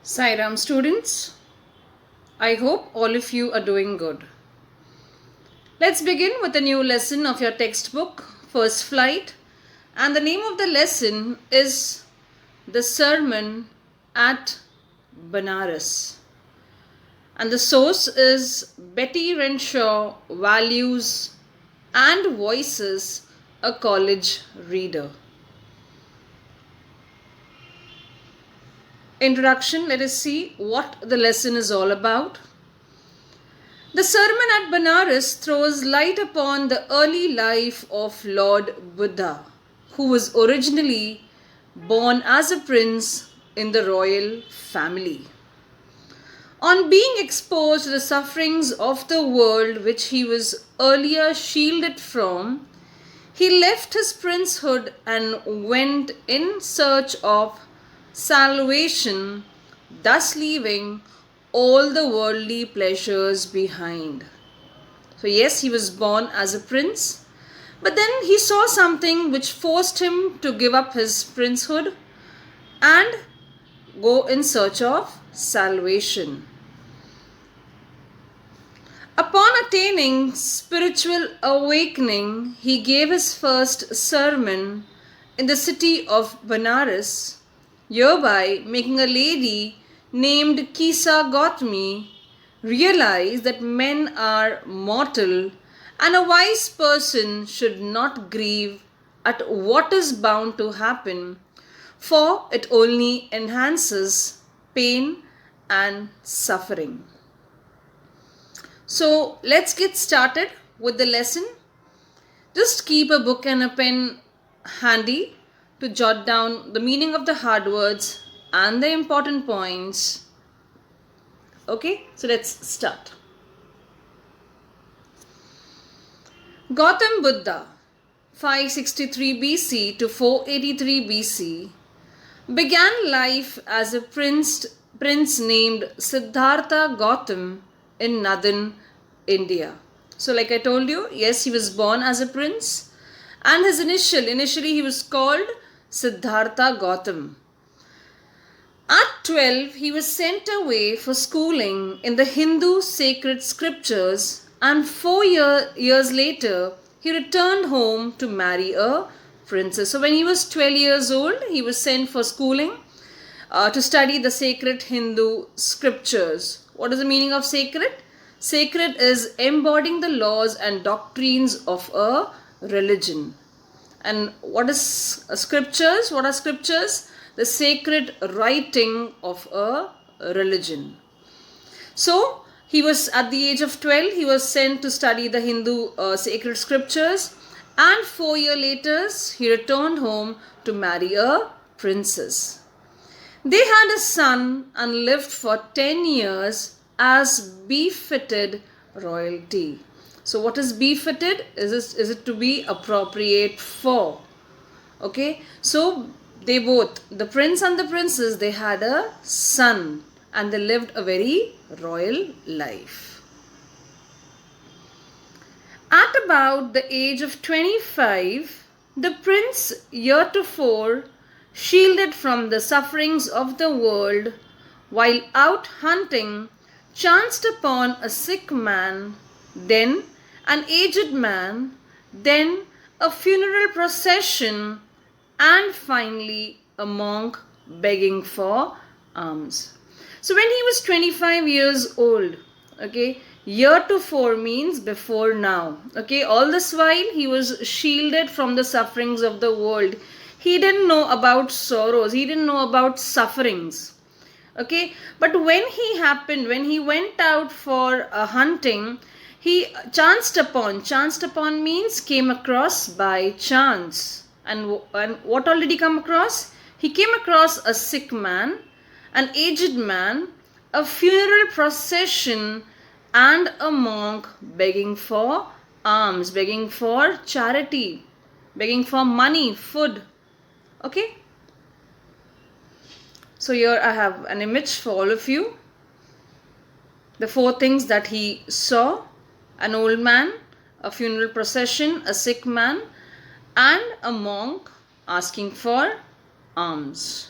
Sairam students, I hope all of you are doing good. Let's begin with a new lesson of your textbook, First Flight, and the name of the lesson is The Sermon at Banaras. And the source is Betty Renshaw, Values and Voices, a College Reader. Introduction, let us see what the lesson is all about. The sermon at Banaras throws light upon the early life of Lord Buddha, who was originally born as a prince in the royal family. On being exposed to the sufferings of the world which he was earlier shielded from, he left his princehood and went in search of salvation, thus leaving all the worldly pleasures behind. So yes, he was born as a prince, but then he saw something which forced him to give up his princehood and go in search of salvation. Upon attaining spiritual awakening, he gave his first sermon in the city of Banaras, hereby making a lady named Kisa Gautami realize that men are mortal and a wise person should not grieve at what is bound to happen, for it only enhances pain and suffering. So let's get started with the lesson. Just keep a book and a pen handy to jot down the meaning of the hard words and the important points. Okay, so let's start. Gautam Buddha, 563 BC to 483 BC, began life as a prince named Siddhartha Gautam in northern India. So like I told you, yes, he was born as a prince and his initially he was called Siddhartha Gautam. At 12, he was sent away for schooling in the Hindu sacred scriptures, and 4 years later, he returned home to marry a princess. So when he was 12 years old, he was sent for schooling to study the sacred Hindu scriptures. What is the meaning of sacred? Sacred is embodying the laws and doctrines of a religion. And what is scriptures? What are scriptures? The sacred writing of a religion. So he was at the age of 12, he was sent to study the Hindu sacred scriptures, and 4 years later he returned home to marry a princess. They had a son and lived for 10 years as befitted royalty. So what is befitted? Is it to be appropriate for? Okay, so they both, the prince and the princess, they had a son and they lived a very royal life. At about the age of 25, the prince, heretofore shielded from the sufferings of the world, while out hunting, chanced upon a sick man, then an aged man, then a funeral procession, and finally a monk begging for alms. So when he was 25 years old, okay, heretofore means before now, okay, all this while he was shielded from the sufferings of the world. He didn't know about sorrows, he didn't know about sufferings, okay, but when he went out for hunting, he chanced upon means came across by chance. And what all did he come across? He came across a sick man, an aged man, a funeral procession, and a monk begging for alms, begging for charity, begging for money, food. Okay? So here I have an image for all of you. The 4 things that he saw: an old man, a funeral procession, a sick man, and a monk asking for alms.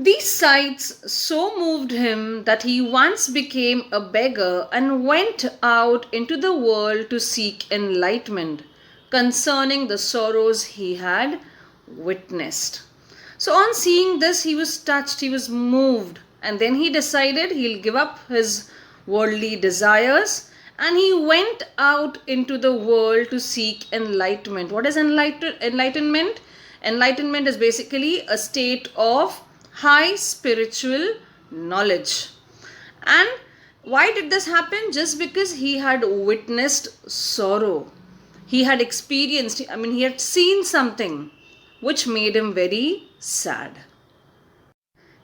These sights so moved him that he once became a beggar and went out into the world to seek enlightenment concerning the sorrows he had witnessed. So, on seeing this, he was touched, he was moved, and then he decided he'll give up his worldly desires and he went out into the world to seek enlightenment. What is enlightenment? Enlightenment is basically a state of high spiritual knowledge. And why did this happen? Just because he had witnessed sorrow. He had experienced, he had seen something which made him very sad.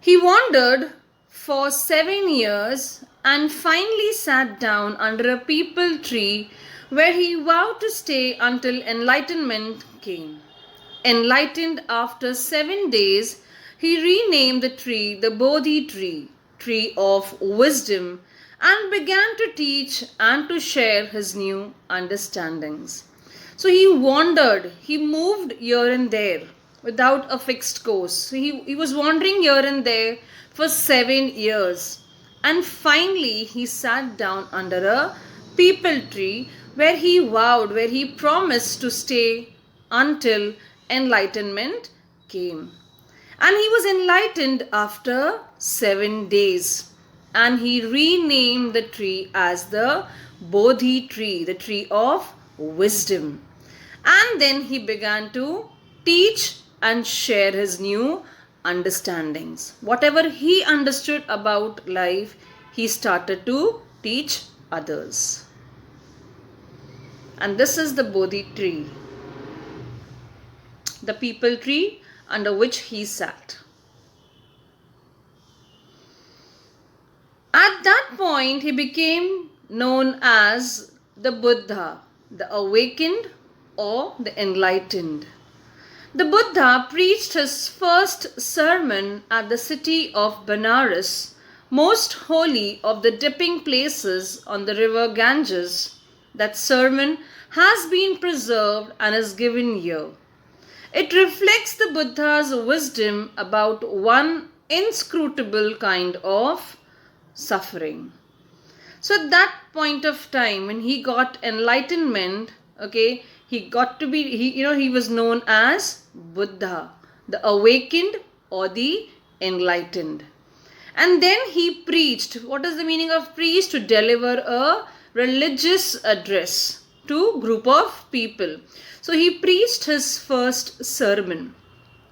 He wandered for 7 years and finally sat down under a peepal tree where he vowed to stay until enlightenment came. Enlightened after 7 days, he renamed the tree the Bodhi tree, tree of wisdom, and began to teach and to share his new understandings. So he wandered, he moved here and there without a fixed course. So he was wandering here and there for 7 years. And finally he sat down under a peepal tree where he vowed, where he promised to stay until enlightenment came. And he was enlightened after 7 days. And he renamed the tree as the Bodhi tree, the tree of wisdom. And then he began to teach and share his new understandings. Whatever he understood about life, he started to teach others. And this is the Bodhi tree, the peepal tree under which he sat. At that point, he became known as the Buddha, the awakened or the enlightened. The Buddha preached his first sermon at the city of Benares, most holy of the dipping places on the river Ganges. That sermon has been preserved and is given here. It reflects the Buddha's wisdom about one inscrutable kind of suffering. So at that point of time when he got enlightenment, he was known as Buddha, the awakened or the enlightened. And then he preached. What is the meaning of preach? To deliver a religious address to group of people. So he preached his first sermon.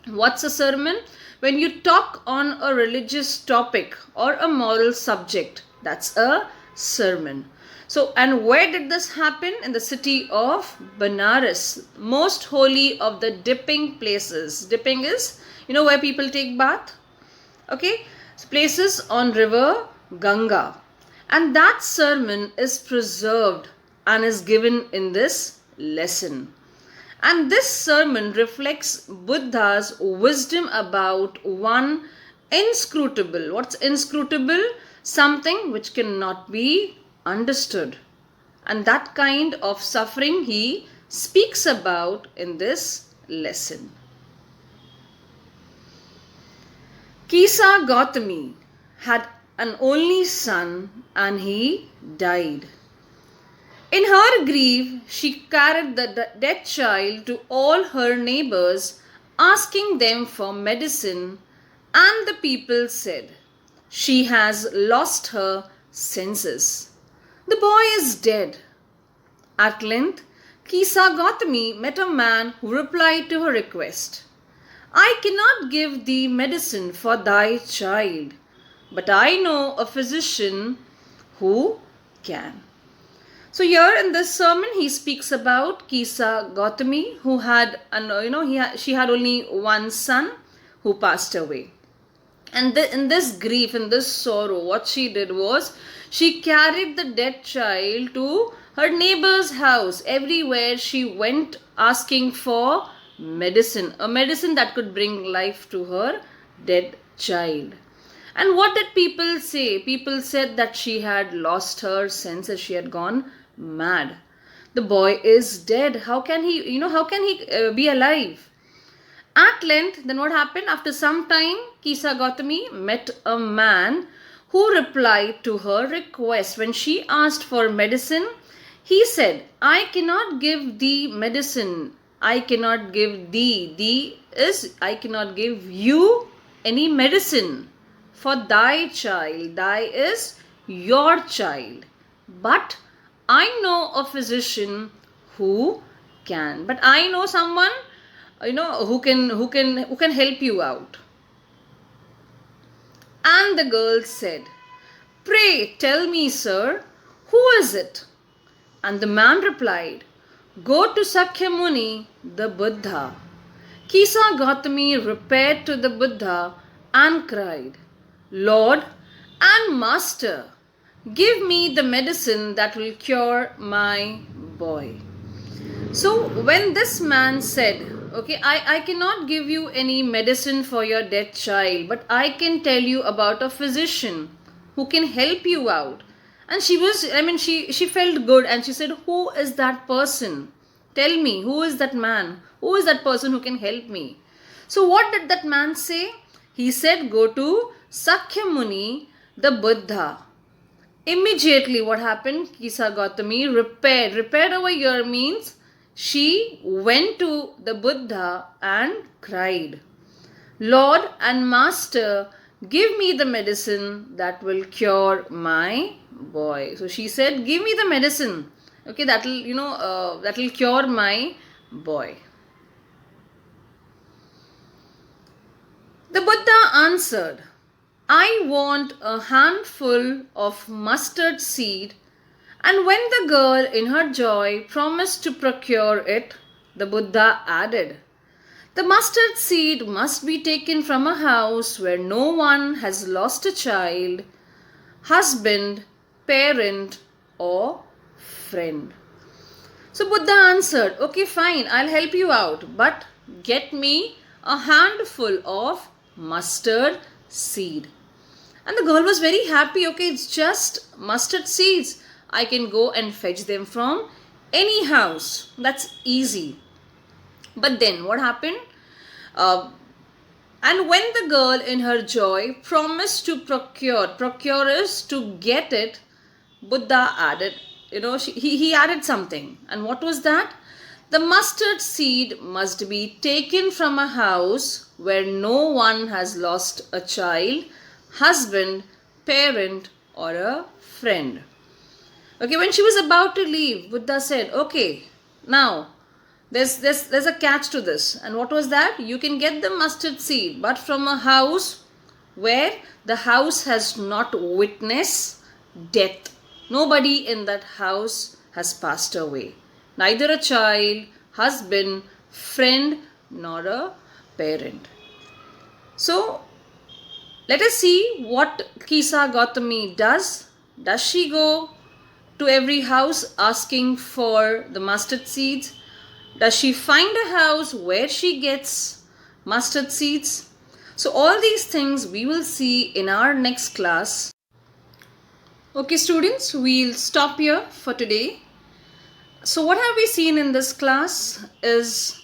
What's a sermon? When you talk on a religious topic or a moral subject, that's a sermon. So, and where did this happen? In the city of Benares, most holy of the dipping places. Dipping is, where people take bath. Okay, so places on river Ganga. And that sermon is preserved and is given in this lesson. And this sermon reflects Buddha's wisdom about one inscrutable. What's inscrutable? Something which cannot be understood. And that kind of suffering he speaks about in this lesson. Kisa Gautami had an only son and he died. In her grief, she carried the dead child to all her neighbors, asking them for medicine, and the people said, "She has lost her senses. The boy is dead." At length, Kisa Gautami met a man who replied to her request, "I cannot give thee medicine for thy child, but I know a physician who can." So here in this sermon, he speaks about Kisa Gautami, who had, she had only one son who passed away. And in this grief, in this sorrow, what she did was, she carried the dead child to her neighbor's house. Everywhere she went asking for medicine, a medicine that could bring life to her dead child. And what did people say? People said that she had lost her senses, she had gone mad. The boy is dead. How can he be alive? At length, then what happened? After some time, Kisa Gautami met a man who replied to her request. When she asked for medicine, he said, I cannot give thee medicine. I cannot give thee. Thee is, I cannot give you any medicine for thy child. Thy is your child. But I know a physician who can. But I know someone, who can help you out. And the girl said, Pray tell me, sir, who is it? And the man replied, Go to Sakya Muni, the Buddha. Kisa Gautami repaired to the Buddha and cried, Lord and Master, give me the medicine that will cure my boy. So when this man said, okay, I cannot give you any medicine for your dead child, but I can tell you about a physician who can help you out. And she felt good and she said, who is that person? Tell me, who is that man? Who is that person who can help me? So what did that man say? He said, go to Sakya Muni, the Buddha. Immediately what happened? Kisa Gautami repaired. Repaired over here means she went to the Buddha and cried, Lord and Master, give me the medicine that will cure my boy. So she said, give me the medicine, okay, that will cure my boy. The Buddha answered, I want a handful of mustard seed. And when the girl in her joy promised to procure it, the Buddha added, the mustard seed must be taken from a house where no one has lost a child, husband, parent, or friend. So Buddha answered, okay, fine, I'll help you out, but get me a handful of mustard seed. And the girl was very happy. Okay, it's just mustard seeds. I can go and fetch them from any house. That's easy. But then what happened? And when the girl in her joy promised to procure is to get it, Buddha added, he added something. And what was that? The mustard seed must be taken from a house where no one has lost a child, husband, parent, or a friend. Okay, when she was about to leave, Buddha said, okay, now there's a catch to this. And what was that? You can get the mustard seed, but from a house where the house has not witnessed death. Nobody in that house has passed away. Neither a child, husband, friend, nor a parent. So, let us see what Kisa Gautami does. Does she go to every house asking for the mustard seeds? Does she find a house where she gets mustard seeds? So all these things we will see in our next class. Okay students, we'll stop here for today. So what have we seen in this class is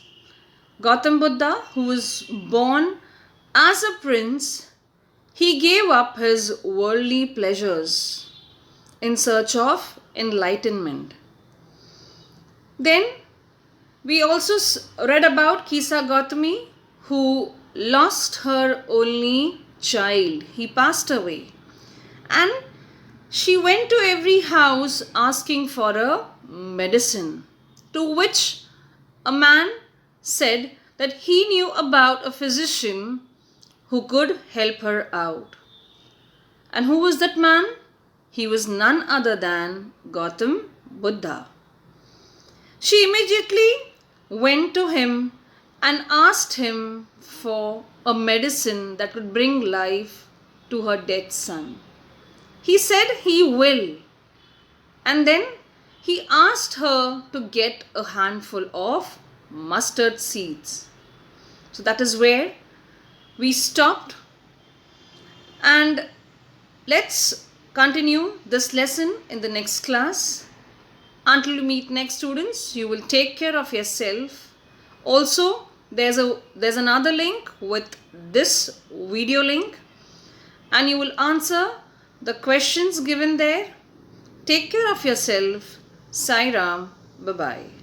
Gautam Buddha, who was born as a prince. He gave up his worldly pleasures in search of enlightenment. Then we also read about Kisa Gautami, who lost her only child. He passed away. And she went to every house asking for a medicine, to which a man said that he knew about a physician who could help her out. And who was that man? He was none other than Gautam Buddha. She immediately went to him and asked him for a medicine that would bring life to her dead son. He said he will. And then he asked her to get a handful of mustard seeds. So that is where we stopped. And let's continue this lesson in the next class. Until we meet next students, you will take care of yourself. Also, There's another link with this video link, and you will answer the questions given there. Take care of yourself. Sai Ram. Bye bye.